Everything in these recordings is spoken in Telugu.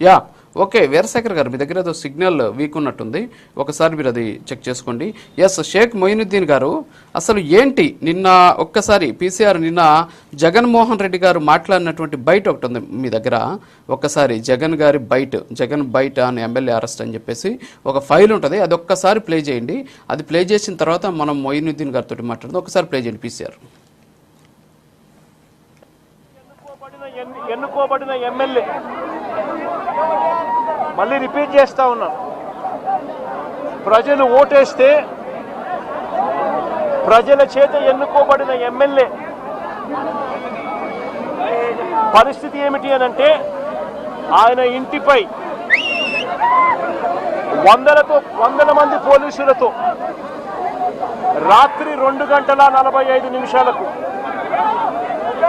యా ఓకే వీరశేఖర్ గారు, మీ దగ్గర ఏదో సిగ్నల్ వీక్ ఉన్నట్టుంది, ఒకసారి మీరు అది చెక్ చేసుకోండి. ఎస్ షేక్ మొయినుద్దీన్ గారు, అసలు ఏంటి నిన్న ఒక్కసారి పీసీఆర్ నిన్న జగన్మోహన్ రెడ్డి గారు మాట్లాడినటువంటి బయట ఒకటి ఉంది మీ దగ్గర, ఒక్కసారి జగన్ గారి జగన్ బయట అని ఎమ్మెల్యే అరెస్ట్ అని చెప్పేసి ఒక ఫైల్ ఉంటుంది, అది ఒక్కసారి ప్లే చేయండి. అది ప్లే చేసిన తర్వాత మనం మొయినుద్దీన్ గారితో మాట్లాడదాం. ఒకసారి ప్లే చేయండి పీసీఆర్. ఎన్నుకోబడిన ఎమ్మెల్యే, మళ్ళీ రిపీట్ చేస్తా ఉన్నాం, ప్రజలు ఓటేస్తే ప్రజల చేత ఎన్నుకోబడిన ఎమ్మెల్యే పరిస్థితి ఏమిటి అనంటే, ఆయన ఇంటిపై వందల మంది పోలీసులతో రాత్రి 2:45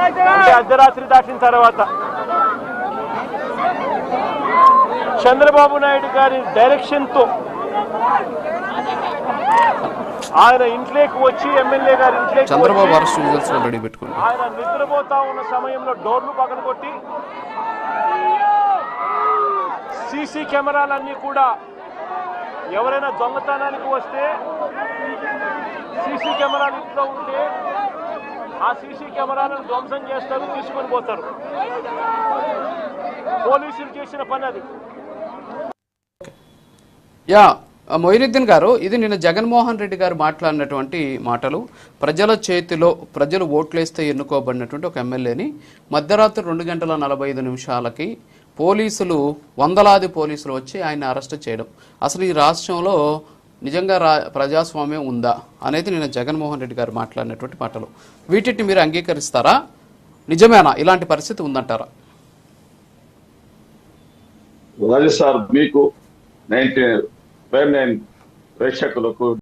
అంటే అర్ధరాత్రి దాటిన తర్వాత చంద్రబాబు నాయుడు గారి డైరెక్షన్తో ఆయన ఇంట్లోకి వచ్చి ఎమ్మెల్యే గారి ఇంట్లోకి ఆయన నిద్రపోతా ఉన్న సమయంలో డోర్లు పగలగొట్టి సీసీ కెమెరాలన్నీ కూడా, ఎవరైనా దొంగతనానికి వస్తే సీసీ కెమెరాలు ఇంట్లో ఉంటే ఆ సీసీ కెమెరాలను ధ్వంసం చేస్తారు, తీసుకొని పోతారు. పోలీసులు చేసిన పని అది. యా మొయినుద్దీన్ గారు, ఇది నిన్న జగన్మోహన్ రెడ్డి గారు మాట్లాడినటువంటి మాటలు. ప్రజల చేతిలో ప్రజలు ఓట్లేస్తే ఎన్నుకోబడినటువంటి ఒక ఎమ్మెల్యేని మధ్యరాత్రి 2:45 పోలీసులు, వందలాది పోలీసులు వచ్చి ఆయన అరెస్ట్ చేయడం, అసలు ఈ రాష్ట్రంలో నిజంగా ప్రజాస్వామ్యం ఉందా అనేది నిన్న జగన్మోహన్ రెడ్డి గారు మాట్లాడినటువంటి మాటలు. వీటిని మీరు అంగీకరిస్తారా? నిజమేనా? ఇలాంటి పరిస్థితి ఉందంటారా? సార్, మీకు 99 ప్రేక్షకులకు